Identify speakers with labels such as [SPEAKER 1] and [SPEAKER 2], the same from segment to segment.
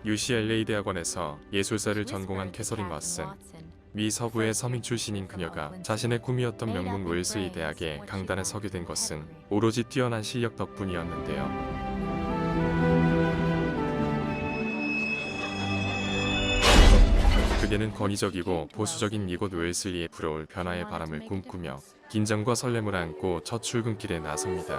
[SPEAKER 1] UCLA 대학원에서 예술사를 전공한 캐서린 왓슨. 미 서부의 서민 출신인 그녀가 자신의 꿈이었던 명문 웰슬리 대학에 강단에 서게 된 것은 오로지 뛰어난 실력 덕분이었는데요. 그녀는 권위적이고 보수적인 이곳 웰슬리에 불어올 변화의 바람을 꿈꾸며 긴장과 설렘을 안고 첫 출근길에 나섭니다.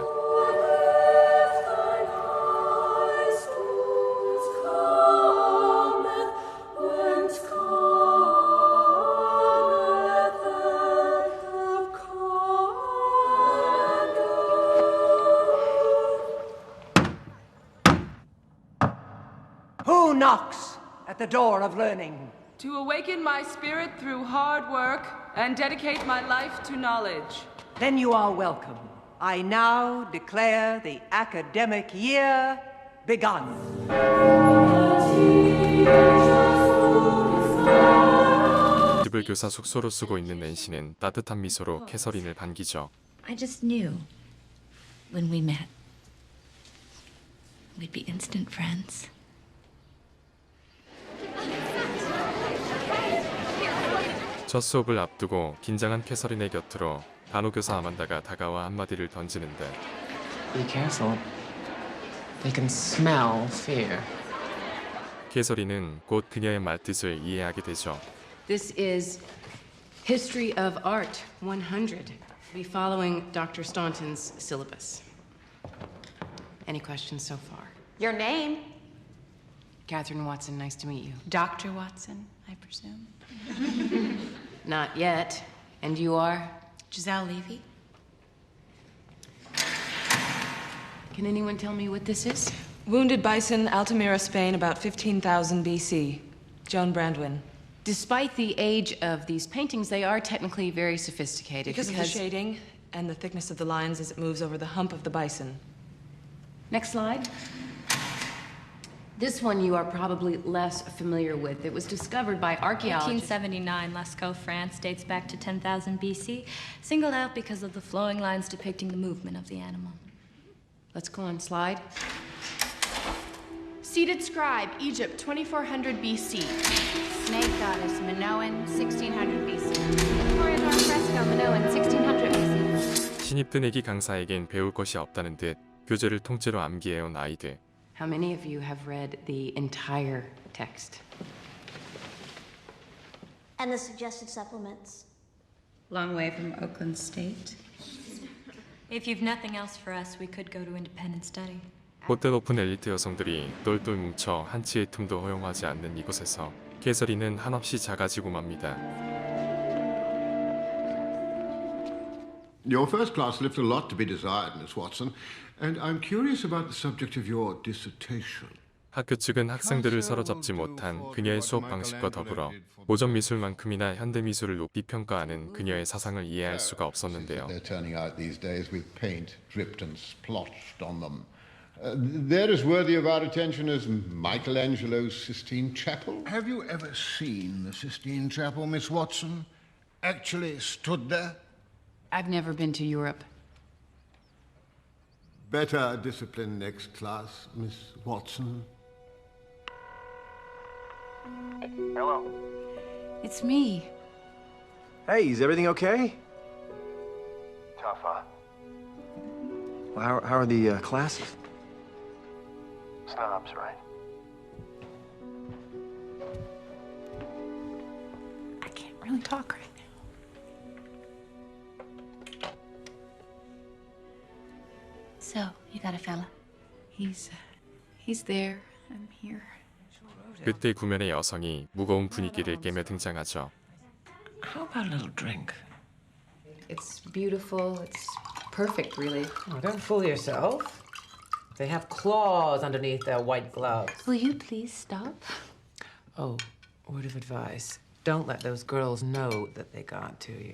[SPEAKER 2] Who knocks at the door of learning?
[SPEAKER 3] To awaken my spirit through hard work and dedicate my life to knowledge.
[SPEAKER 2] Then you are welcome. I now declare the academic year begun.
[SPEAKER 1] 집을 교사 숙소로 쓰고 있는 낸시는 따뜻한 미소로 캐서린을 반기죠.
[SPEAKER 4] I just knew when we met we'd be instant friends.
[SPEAKER 1] 첫 수업을 앞두고 긴장한 캐서린의 곁으로 간호교사 아만다가 다가와 한마디를 던지는데
[SPEAKER 5] Be careful. They can smell fear.
[SPEAKER 1] 캐서린은 곧 그녀의 말뜻을 이해하게 되죠.
[SPEAKER 6] This is History of Art 100. Be following Dr. Staunton's syllabus. Any questions so far?
[SPEAKER 7] Your name?
[SPEAKER 6] Catherine Watson, nice to meet you.
[SPEAKER 7] Dr. Watson, I presume.
[SPEAKER 6] Not yet. And you are?
[SPEAKER 7] Giselle Levy?
[SPEAKER 6] Can anyone tell me what this is?
[SPEAKER 3] Wounded Bison, Altamira, Spain, about 15,000 BC. Joan Brandwin.
[SPEAKER 6] Despite the age of these paintings, they are technically very sophisticated.
[SPEAKER 3] Because of the shading and the thickness of the lines as it moves over the hump of the bison.
[SPEAKER 6] Next slide. This one you are probably less familiar with. It was discovered by archaeologists.
[SPEAKER 8] 1879, Lascaux, France, dates back to 10,000 BC, singled out because of the flowing lines depicting the movement of the animal.
[SPEAKER 6] Let's go on slide.
[SPEAKER 7] Seated scribe, Egypt, 2400 BC. Snake goddess, Minoan, 1600 BC. Victoria door fresco, Minoan, 1600 BC.
[SPEAKER 1] 신입된 애기 강사에겐 배울 것이 없다는 듯 교재를 통째로 암기해온 아이들.
[SPEAKER 6] How many of you have read the entire text?
[SPEAKER 9] And the suggested supplements.
[SPEAKER 4] Long way from Oakland State.
[SPEAKER 8] If you've nothing else for us, we could go to independent study.
[SPEAKER 1] 봇대 높은 엘리트 여성들이 똘똘 뭉쳐 한치의 틈도 허용하지 않는 이곳에서 캐서린은 한없이 작아지고 맙니다.
[SPEAKER 10] Your first class left a lot to be desired, Miss Watson, and I'm curious about the subject of your dissertation.
[SPEAKER 1] 학교 측은 학생들을 사로잡지 못한 그녀의 수업 방식과 더불어 모전 미술만큼이나 현대 미술을 높이 평가하는 그녀의 사상을 이해할 수가 없었는데요.
[SPEAKER 10] They're turning out these days with paint dripped and splotched on them. They're as worthy of our attention as Michelangelo's Sistine Chapel. Have you ever seen the Sistine Chapel, Miss Watson? Actually stood there?
[SPEAKER 6] I've never been to Europe.
[SPEAKER 10] Better discipline next class, Miss Watson.
[SPEAKER 11] Hello.
[SPEAKER 4] It's me.
[SPEAKER 11] Hey, is everything okay?
[SPEAKER 12] Tough, huh?
[SPEAKER 11] Well, how are the classes?
[SPEAKER 12] Snobs, right?
[SPEAKER 4] I can't really talk right now. So, you got a fella? He's there. I'm here.
[SPEAKER 1] 그때 구면의 여성이 무거운 분위기를 깨며 등장하죠.
[SPEAKER 5] How about a little drink?
[SPEAKER 6] It's beautiful. It's perfect, really.
[SPEAKER 5] Oh, don't fool yourself. They have claws underneath their white gloves.
[SPEAKER 4] Will you please stop?
[SPEAKER 5] Oh, word of advice. Don't let those girls know that they got to you.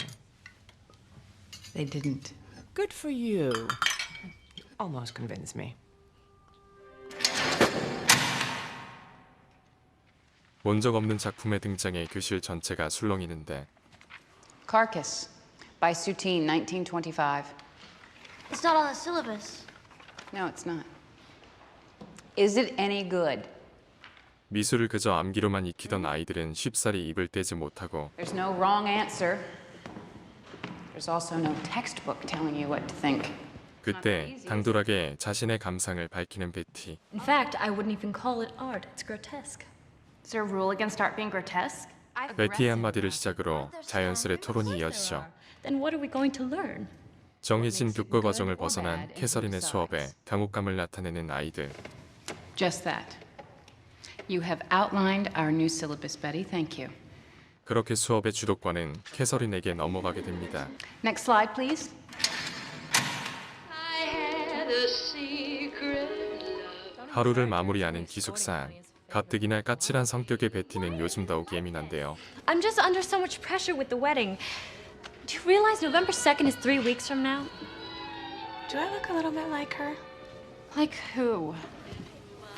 [SPEAKER 6] They didn't.
[SPEAKER 5] Good for you. You almost convinced me.
[SPEAKER 1] 본 적 없는 작품의 등장에 교실 전체가 술렁이는데
[SPEAKER 13] Carcass by Soutine, 1925.
[SPEAKER 9] It's not on the syllabus.
[SPEAKER 4] No, it's not. Is it any good?
[SPEAKER 1] 미술을 그저 암기로만 익히던 아이들은 쉽사리 입을 떼지 못하고
[SPEAKER 4] There's no wrong answer. There's also no textbook telling you what to think.
[SPEAKER 1] 그때 당돌하게 자신의 감상을 밝히는 베티.
[SPEAKER 8] In fact, I wouldn't even call it art. It's grotesque.
[SPEAKER 7] Is there a rule against art being grotesque?
[SPEAKER 1] 베티의 한마디를 시작으로 자연스레 토론이 이어지죠.
[SPEAKER 8] Then what are we going to learn?
[SPEAKER 1] 정해진 교과 과정을 벗어난 캐서린의 수업에 당혹감을 나타내는 아이들.
[SPEAKER 4] Just that. You have outlined our new syllabus, Betty. Thank you.
[SPEAKER 1] 그렇게 수업의 주도권은 캐서린에게 넘어가게 됩니다.
[SPEAKER 4] Next slide, please.
[SPEAKER 1] 하루를 마무리하는 기숙사. 가뜩이나 까칠한 성격의 베티는 요즘 더욱 예민한데요.
[SPEAKER 8] I'm just under so much pressure with the wedding. Do you realize November 2nd is 3 weeks from now?
[SPEAKER 13] Do I look a little bit like her?
[SPEAKER 4] Like who?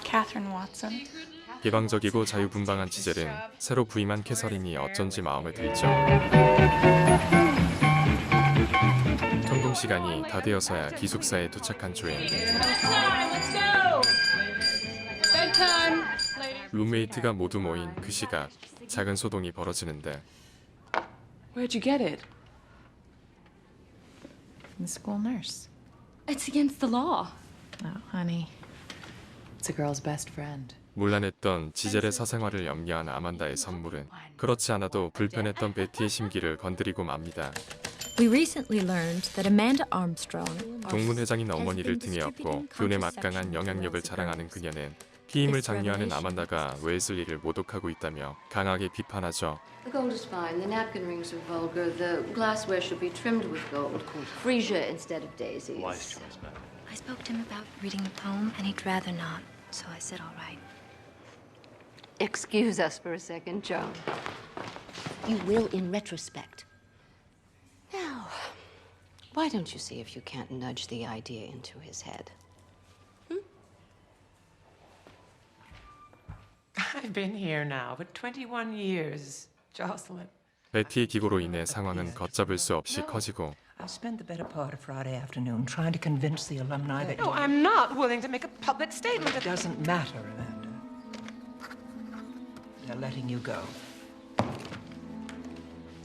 [SPEAKER 13] Catherine Watson.
[SPEAKER 1] 개방적이고 자유분방한 지젤은 새로 부임한 캐서린이 어쩐지 마음에 들죠. 통금 시간이 다 되어서야 기숙사에 도착한 조엔. 룸메이트가 모두 모인 그 시각, 작은 소동이 벌어지는데
[SPEAKER 13] Where'd you get it?
[SPEAKER 4] The school nurse.
[SPEAKER 8] It's against the law.
[SPEAKER 4] Oh, honey. It's a girl's best friend.
[SPEAKER 1] 문란했던 지젤의 사생활을 염려한 아만다의 선물은 그렇지 않아도 불편했던 베티의 심기를 건드리고 맙니다.
[SPEAKER 8] We recently learned that Amanda Armstrong,
[SPEAKER 1] 동문회장인 어머니를 등에 업고 교내 막강한 영향력을 자랑하는 그녀는 피임을 장려하는 아만다가 웨슬리를 모독하고 있다며 강하게 비판하죠.
[SPEAKER 14] The gold is fine. The napkin rings are vulgar. The glassware should be trimmed with gold. Freesia instead of daisies.
[SPEAKER 15] Wise choice, madam.
[SPEAKER 8] I spoke to him about reading the poem, and he'd rather not. So I said, all right.
[SPEAKER 14] Excuse us for a second, Joan. You will in retrospect. Now, why don't you see if you can't nudge the idea into his head?
[SPEAKER 5] I've been here now for 21 years, Jocelyn.
[SPEAKER 1] 베티의 기고로 인해 상황은 걷잡을 수 없이 커지고
[SPEAKER 2] I'll spend the better part of Friday afternoon trying to convince the alumni that
[SPEAKER 5] No, I'm not willing to make a public statement.
[SPEAKER 2] It doesn't matter, Amanda. They're letting you go.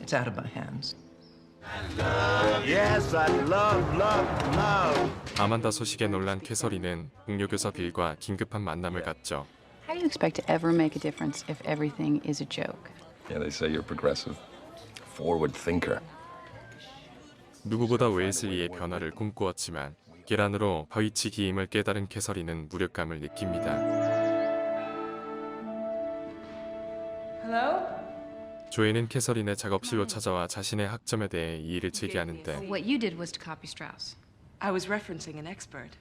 [SPEAKER 2] It's out of my hands.
[SPEAKER 15] Yes, I love.
[SPEAKER 1] 아만다 소식에 놀란 캐서린은 동료교사 빌과 긴급한 만남을 갖죠.
[SPEAKER 4] How do you expect to ever make a difference if everything is a joke?
[SPEAKER 16] Yeah, they say you're progressive. Forward thinker.
[SPEAKER 1] 누구보다 웨슬리의 변화를 꿈꾸었지만 계란으로 바위치기임을 깨달은 캐서린은 무력감을 느낍니다.
[SPEAKER 3] Hello?
[SPEAKER 1] 조에는 캐서린의 작업실로 찾아와 자신의 학점에 대해 이의를 제기하는데
[SPEAKER 4] What you did was to copy Strauss.
[SPEAKER 3] I was referencing an expert.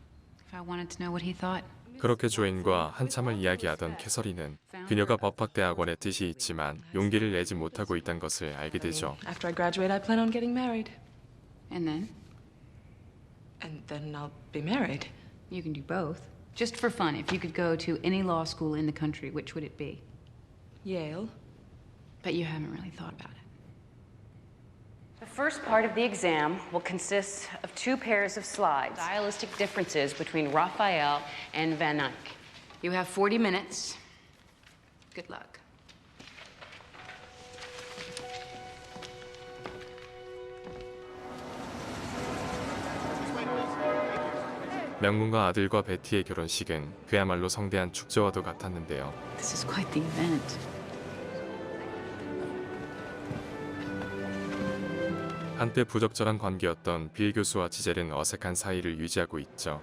[SPEAKER 4] If I wanted to know what he thought.
[SPEAKER 1] 그렇게 조엔과 한참을 이야기하던 캐서린은 그녀가 법학대학원에 뜻이 있지만 용기를 내지 못하고 있다는 것을 알게 되죠.
[SPEAKER 3] After I graduate, I plan on getting married.
[SPEAKER 4] And then?
[SPEAKER 3] And then I'll be married.
[SPEAKER 4] You can do both. Just for fun, if you could go to any law school in the country, which would it be?
[SPEAKER 3] Yale.
[SPEAKER 4] But you haven't really thought about it.
[SPEAKER 6] The first part of the exam will consist of 2 pairs of slides. Stylistic differences between Raphael and Van Eyck.
[SPEAKER 4] You have 40 minutes. Good luck.
[SPEAKER 1] 명문가 아들과 베티의 결혼식은 그야말로 성대한 축제와도 같았는데요.
[SPEAKER 4] This is quite the event.
[SPEAKER 1] 한때 부적절한 관계였던 빌 교수와 지젤은 어색한 사이를 유지하고 있죠.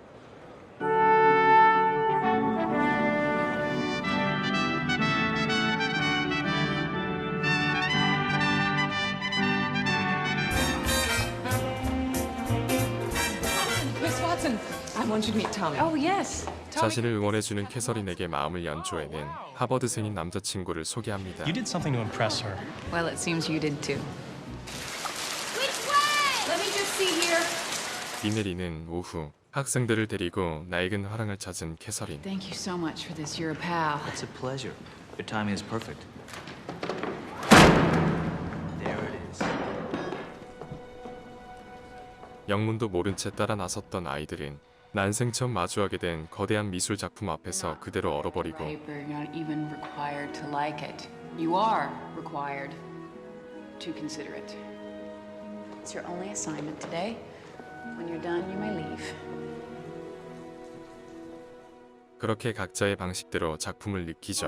[SPEAKER 3] Miss Watson, I want you to meet Tommy.
[SPEAKER 6] Oh, yes.
[SPEAKER 1] 자신을 응원해주는 캐서린에게 마음을 연 조에는 하버드생인 남자친구를 소개합니다.
[SPEAKER 15] You did something to impress her.
[SPEAKER 4] Well, it seems you did too.
[SPEAKER 7] Let me just see here.
[SPEAKER 1] 비 내리는 오후 학생들을 데리고 낡은 화랑을 찾은 캐서린.
[SPEAKER 4] Thank you so much for this. You're a pal.
[SPEAKER 11] It's a pleasure. Your timing is perfect. There it is.
[SPEAKER 1] 영문도 모른 채 따라 나섰던 아이들은 난생 처음 마주하게 된 거대한 미술 작품 앞에서 그대로 얼어버리고
[SPEAKER 4] Paper, you're not even required to like it. You are required to consider it. It's your only assignment today. When you're done, you may leave.
[SPEAKER 1] 그렇게 각자의 방식대로 작품을 느끼죠.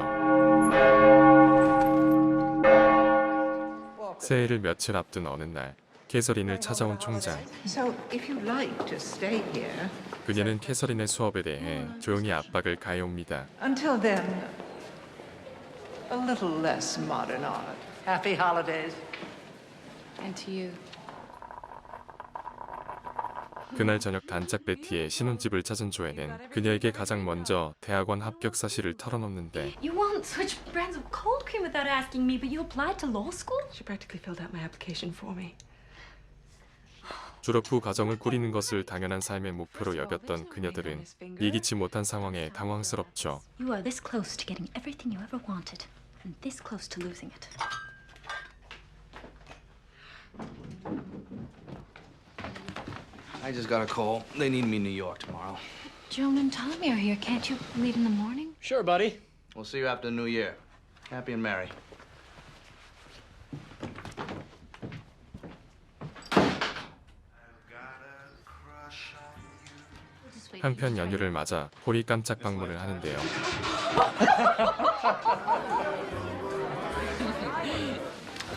[SPEAKER 1] 새해를 며칠 앞둔 어느 날 캐서린을 찾아온 총장.
[SPEAKER 2] So, if you'd like to stay here,
[SPEAKER 1] 그녀는 캐서린의 수업에 대해 조용히 압박을 가해옵니다.
[SPEAKER 2] until then, a little less modern art. Happy holidays.
[SPEAKER 4] And to you.
[SPEAKER 1] 그날 저녁 단짝 베티의 신혼집을 찾은 조에는 그녀에게 가장 먼저 대학원 합격 사실을 털어놓는데
[SPEAKER 8] You won't switch brands of cold cream without asking me, but you applied to law school?
[SPEAKER 13] She practically filled out my application for me.
[SPEAKER 1] 졸업 후 가정을 꾸리는 것을 당연한 삶의 목표로 여겼던 그녀들은 예기치 못한 상황에 당황스럽죠.
[SPEAKER 8] You are this close to getting everything you ever wanted, and this close to losing it.
[SPEAKER 15] I just got a call. They need me in New York tomorrow.
[SPEAKER 8] Joan and Tommy are here. Can't you leave in the morning?
[SPEAKER 15] Sure, buddy. We'll see you after the New Year. Happy and merry.
[SPEAKER 1] 한편 연휴를 맞아 폴이 깜짝 방문을 하는데요.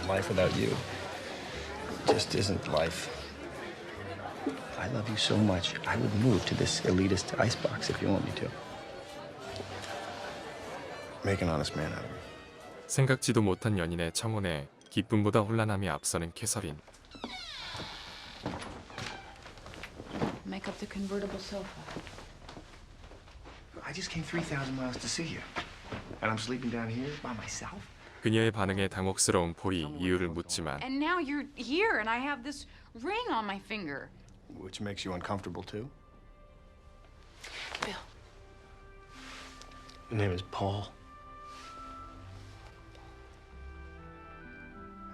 [SPEAKER 11] Life without you just isn't life. I love you so much. I would move to this elitist icebox if you want me to. Make an honest man out of me.
[SPEAKER 1] 생각지도 못한 연인의 청혼에 기쁨보다 혼란함이 앞서는 캐서린.
[SPEAKER 4] Make up the convertible sofa.
[SPEAKER 11] I just came 3,000 miles to see you. And I'm sleeping down here by myself?
[SPEAKER 1] 그녀의 반응에 당혹스러운 폴이 이유를 묻지만
[SPEAKER 4] And now you're here, and I have this ring on my finger.
[SPEAKER 11] Which makes you uncomfortable too?
[SPEAKER 4] Bill.
[SPEAKER 11] Your name is Paul.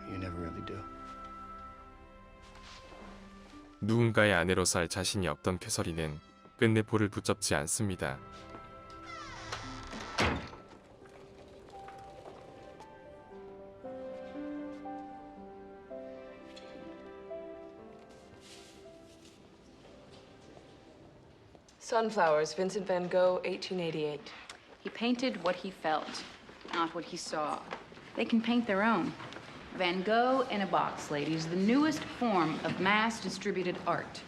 [SPEAKER 11] You never really do.
[SPEAKER 1] 누군가의 아내로서 할 자신이 없던 캐서린은 끝내 폴을 붙잡지 않습니다.
[SPEAKER 13] Sunflowers, Vincent van Gogh, 1888.
[SPEAKER 4] He painted what he felt, not what he saw. They can paint their own. Van Gogh in a box, ladies, the newest form of mass-distributed art.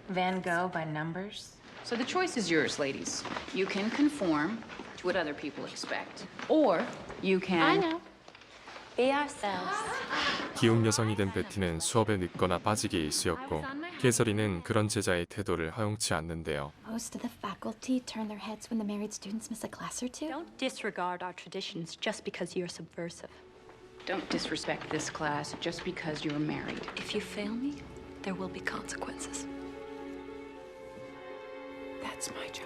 [SPEAKER 7] Van Gogh by numbers?
[SPEAKER 4] So the choice is yours, ladies. You can conform to what other people expect, or you can...
[SPEAKER 7] I know. Be ourselves.
[SPEAKER 1] 기혼 여성이 된 베티는 수업에 늦거나 빠지기 일쑤였고 캐서린은 그런 제자의 태도를 허용치 않는데요.
[SPEAKER 7] Most of the faculty turn their heads when the married students miss a class or two.
[SPEAKER 8] Don't disregard our traditions just because you're subversive.
[SPEAKER 4] Don't disrespect this class just because you're married.
[SPEAKER 8] If you fail me, there will be consequences.
[SPEAKER 13] That's my job.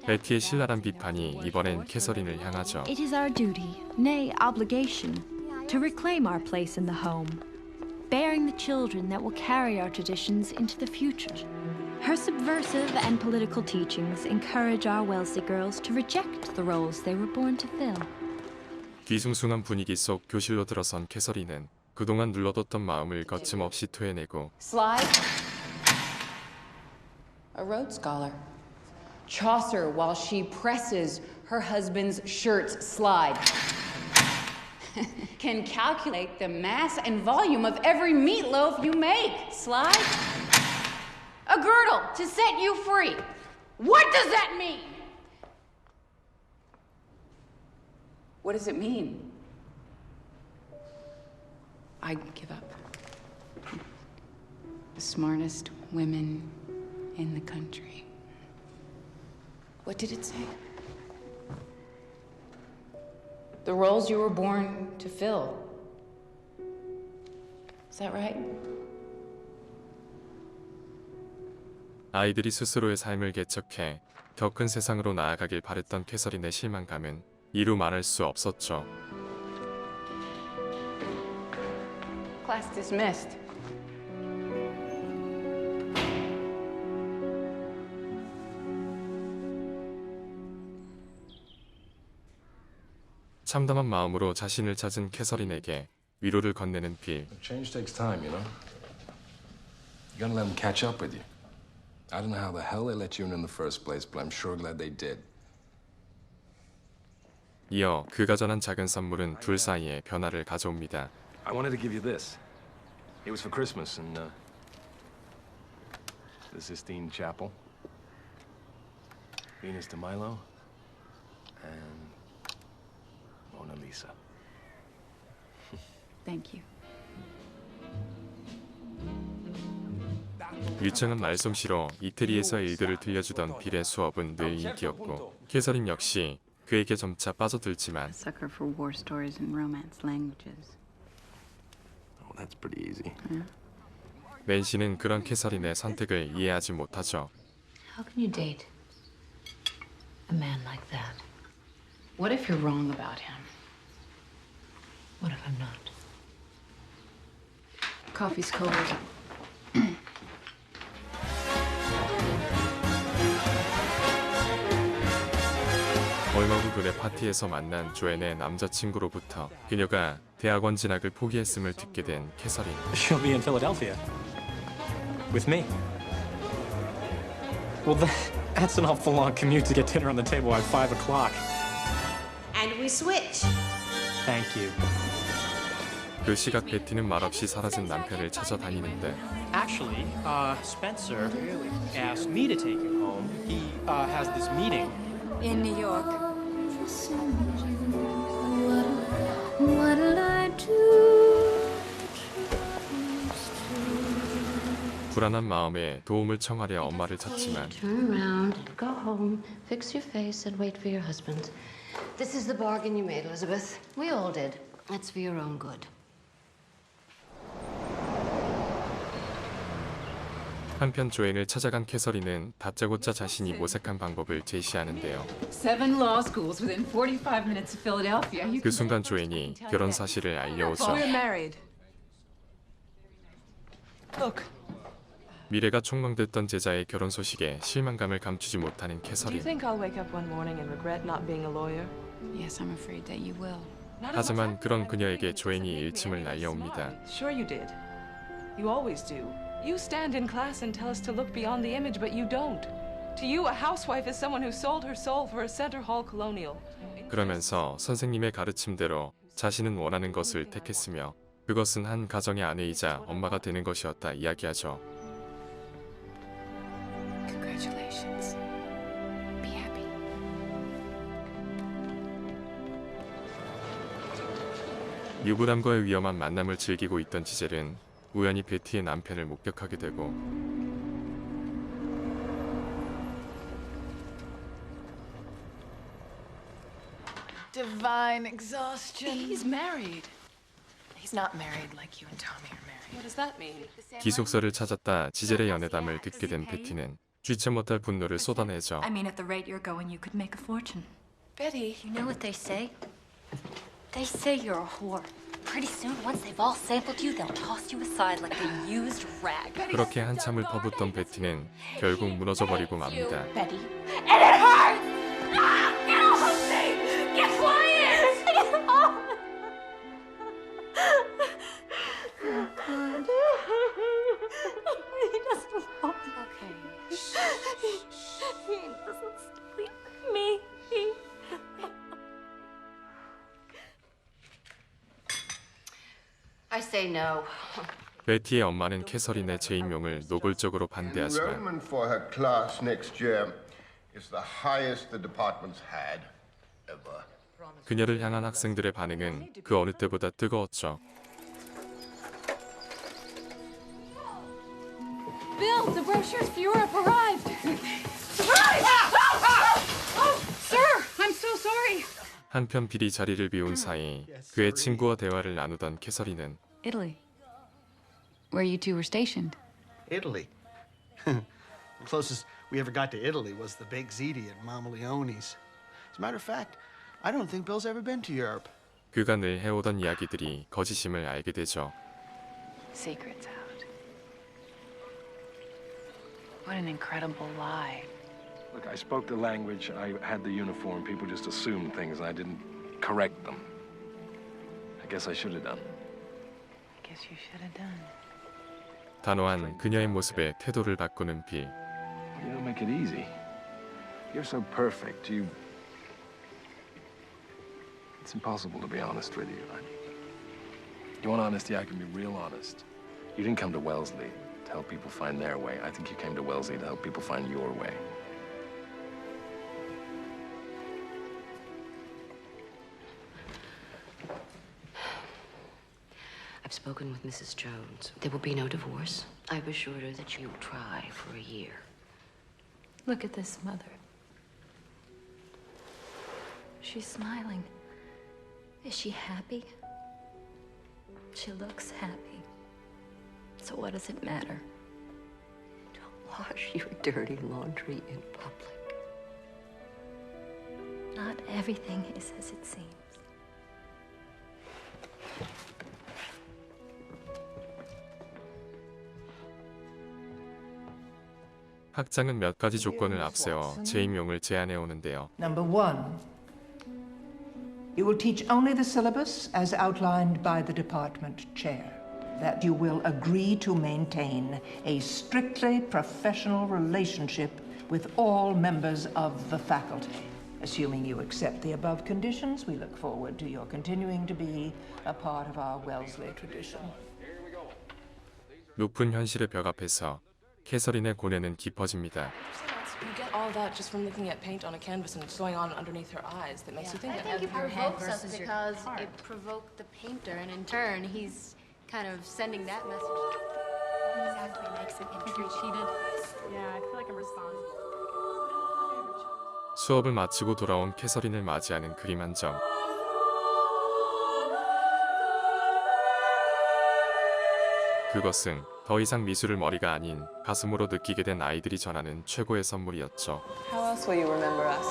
[SPEAKER 1] 베티의 신랄한 비판이 이번엔 캐서린을 향하죠.
[SPEAKER 17] It is our duty, nay obligation, to reclaim our place in the home, bearing the children that will carry our traditions into the future. Her subversive and political teachings encourage our Wellesley girls to reject the roles they were born to fill.
[SPEAKER 1] 뒤숭숭한 분위기 속 교실로 들어선 캐서린은 그동안 눌러뒀던 마음을 거침없이 토해내고
[SPEAKER 4] Slide. A Rhodes Scholar. Chaucer while she presses her husband's shirts slide. Can calculate the mass and volume of every meatloaf you make. Slide. A girdle to set you free. What does that mean? What does it mean? I give up. The smartest women in the country. What did it say? The roles you were born to fill. Is that right?
[SPEAKER 1] 아이들이 스스로의 삶을 개척해 더 큰 세상으로 나아가길 바랬던 캐서린의 실망감은 이루 말할 수 없었죠.
[SPEAKER 4] Class dismissed.
[SPEAKER 1] 참담한 마음으로 자신을 찾은 캐서린에게 위로를 건네는 빌.
[SPEAKER 16] Change takes time, you know? You gotta let them catch up with you. I don't know how the hell they let you in the first place, but I'm sure glad they did.
[SPEAKER 1] 이어 그가 전한 작은 선물은 둘 사이에 변화를 가져옵니다.
[SPEAKER 16] I wanted to give you this. It was for Christmas in the Sistine Chapel. Venus de Milo and Mona Lisa.
[SPEAKER 4] Thank you.
[SPEAKER 1] 유창한 말솜씨로 이태리에서 일들을 들려주던 빌의 수업은 늘 인기였고 캐서린 역시 그에게 점차 빠져들지만
[SPEAKER 4] Sucker for war stories and romance languages.
[SPEAKER 16] Oh, that's pretty easy.
[SPEAKER 1] 낸시는 그런 캐서린의 선택을 이해하지 못하죠.
[SPEAKER 14] How can you date a man like that?
[SPEAKER 4] What if you're wrong about him?
[SPEAKER 14] What if I'm not?
[SPEAKER 4] Coffee's cold.
[SPEAKER 1] 얼마 후 그의 파티에서 만난 조앤의 남자친구로부터 그녀가 대학원 진학을 포기했음을 듣게 된 캐서린.
[SPEAKER 18] She'll be in Philadelphia. With me. Well, that's an awful long commute to get dinner on the table at 5 o'clock.
[SPEAKER 9] And we switch.
[SPEAKER 18] Thank you.
[SPEAKER 1] 그 시각 베티는 말없이 사라진 남편을 찾아다니는데
[SPEAKER 18] Actually, Spencer asked me to take him home. He has this meeting.
[SPEAKER 8] In New York.
[SPEAKER 17] What'll I do?
[SPEAKER 1] 불안한 마음에 도움을 청하려 엄마를 찾지만
[SPEAKER 14] Turn around, go home, fix your face, and wait for your husband. This is the bargain you made, Elizabeth. We all did. That's for your own good.
[SPEAKER 1] 한편 조앤을 찾아간 캐서린은 다짜고짜 자신이 모색한 방법을 제시하는데요.
[SPEAKER 4] 7 law schools within 45 minutes of Philadelphia.
[SPEAKER 1] 그 순간 조앤이 결혼 사실을 알려오죠.
[SPEAKER 13] We're married. Look.
[SPEAKER 1] 미래가 촉망됐던 제자의 결혼 소식에 실망감을 감추지 못하는
[SPEAKER 13] Do you
[SPEAKER 1] 캐서린.
[SPEAKER 13] think I'll wake up one morning and regret not being a lawyer?
[SPEAKER 4] Yes, I'm afraid that you will.
[SPEAKER 1] 하지만 그런 그녀에게 조앤이 일침을 날려옵니다.
[SPEAKER 13] Sure you did. You always do. You stand in class and tell us to look beyond the image, but you don't. To you, a housewife is someone who sold her soul for a Center Hall colonial.
[SPEAKER 1] 그러면서 선생님의 가르침대로 자신은 원하는 것을 택했으며 그것은 한 가정의 아내이자 엄마가 되는 것이었다 이야기하죠.
[SPEAKER 4] Congratulations. Be happy.
[SPEAKER 1] 유부남과의 위험한 만남을 즐기고 있던 지젤은 우연히 베티의 남편을 목격하게 되고
[SPEAKER 13] Divine exhaustion. He's married. He's not married like you and Tommy are married. What does that mean?
[SPEAKER 1] 기숙사를 찾았다 지젤의 연애담을 듣게 된 베티는 주체 못할 분노를 쏟아내죠.
[SPEAKER 8] I mean, at the rate you're going, you could make a fortune.
[SPEAKER 13] Betty.
[SPEAKER 17] You know what they say? They say you're a whore. Pretty soon, once they've all sampled you, they'll toss you aside like a used rag.
[SPEAKER 1] 그렇게 한참을 퍼붓던 베티는 결국 무너져버리고 맙니다.
[SPEAKER 13] Betty.
[SPEAKER 17] And it hurts! Ah, get off me! Get quiet! Get off! He doesn't want me. Okay. He doesn't sleep with me.
[SPEAKER 14] I say no.
[SPEAKER 1] 베티의 엄마는 캐서린의 재임용을 노골적으로 반대하지만
[SPEAKER 10] Enrollment for her class next year is the highest the department's had ever.
[SPEAKER 1] 그녀를 향한 학생들의 반응은 그 어느 때보다 뜨거웠죠.
[SPEAKER 7] Bill, the brochures for Europe arrived. Sir, I'm so sorry.
[SPEAKER 1] 한편 빌이 자리를 비운 사이 그의 친구와 대화를 나누던 캐서린은
[SPEAKER 4] Italy. Where you two were stationed.
[SPEAKER 19] Italy. The closest we ever got to Italy was the Big Ziti at Mama Leone's. As a matter of fact, I don't think Bill's ever been to Europe.
[SPEAKER 1] 그가 늘 해오던 이야기들이 거짓임을 알게 되죠.
[SPEAKER 4] Secrets out. What an incredible lie.
[SPEAKER 16] Look, I spoke the language, I had the uniform, people just assumed things, and I didn't correct them. I guess I should have done.
[SPEAKER 4] I guess you should have done.
[SPEAKER 1] 단호한 그녀의 모습에 태도를 바꾸는 빌.
[SPEAKER 16] You don't make it easy. You're so perfect. It's impossible to be honest with you. You want honesty? I can be real honest. You didn't come to Wellesley to help people find their way. I think you came to Wellesley to help people find your way.
[SPEAKER 14] I've spoken with Mrs. Jones. There will be no divorce. I've assured her that you'll try for a year.
[SPEAKER 8] Look at this mother. She's smiling. Is she happy? She looks happy. So what does it matter?
[SPEAKER 14] Don't wash your dirty laundry in public.
[SPEAKER 8] Not everything is as it seems.
[SPEAKER 1] 학장은 몇 가지 조건을 앞세워 재임용을 제안해 오는데요.
[SPEAKER 2] Number 1. You will teach only the syllabus as outlined by the department chair. That you will agree to maintain a strictly professional relationship with all members of the faculty. Assuming you accept the above conditions, we look forward to your continuing to be a part of our Wellesley tradition.
[SPEAKER 1] 높은 현실의 벽 앞에서 캐서린의 고뇌는 깊어집니다.
[SPEAKER 13] You get all that just from looking at paint on a canvas and it's going on underneath her eyes that makes you think
[SPEAKER 7] I
[SPEAKER 13] that
[SPEAKER 7] think it
[SPEAKER 13] your head
[SPEAKER 7] provokes us
[SPEAKER 13] versus your
[SPEAKER 7] because
[SPEAKER 13] heart.
[SPEAKER 7] it provoked the painter, and in turn, he's kind of sending that message. Exactly, makes it intriguing.
[SPEAKER 13] Yeah, I feel like I'm responsible.
[SPEAKER 1] 수업을 마치고 돌아온 캐서린을 맞이하는 그림 한 점. 그것은 더 이상 미술을 머리가 아닌 가슴으로 느끼게 된 아이들이 전하는 최고의 선물이었죠.
[SPEAKER 13] How else will you remember us?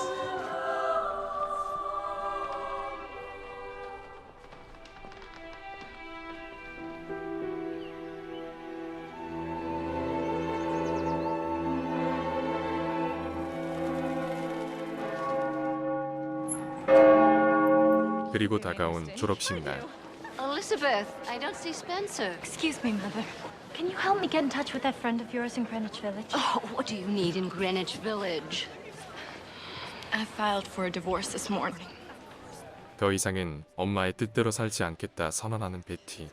[SPEAKER 1] 그리고 다가온 졸업식 날.
[SPEAKER 7] Elizabeth, I don't see Spencer.
[SPEAKER 8] Excuse me, Mother. Can you help me get in touch with that friend of yours in Greenwich Village?
[SPEAKER 14] Oh, what do you need in Greenwich Village?
[SPEAKER 8] I filed for a divorce this morning.
[SPEAKER 1] 더 이상은 엄마의 뜻대로 살지 않겠다 선언하는 베티.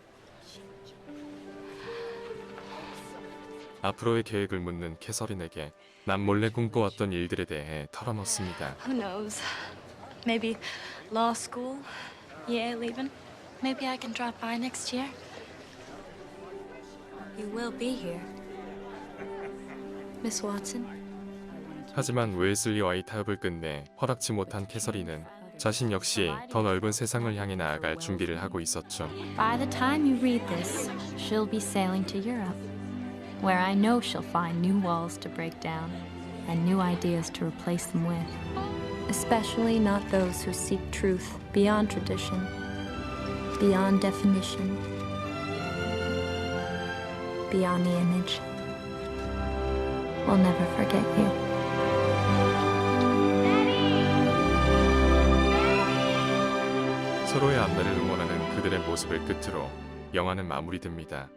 [SPEAKER 1] 앞으로의 계획을 묻는 캐서린에게 남몰래 꿈꿔왔던 일들에 대해 털어놓습니다.
[SPEAKER 8] Who knows? Maybe law school, Yale even. Maybe I can drop by next year. You will be here, Miss Watson.
[SPEAKER 1] 하지만 웨슬리와의 타협을 끝내 허락지 못한 캐서린은 자신 역시 더 넓은 세상을 향해 나아갈 준비를 하고 있었죠.
[SPEAKER 17] By the time you read this, she'll be sailing to Europe, where I know she'll find new walls to break down and new ideas to replace them with.
[SPEAKER 8] Especially not those who seek truth beyond tradition, beyond definition, beyond the image. We'll never forget you.
[SPEAKER 1] 서로의 앞날을 응원하는 그들의 모습을 끝으로 영화는 마무리됩니다.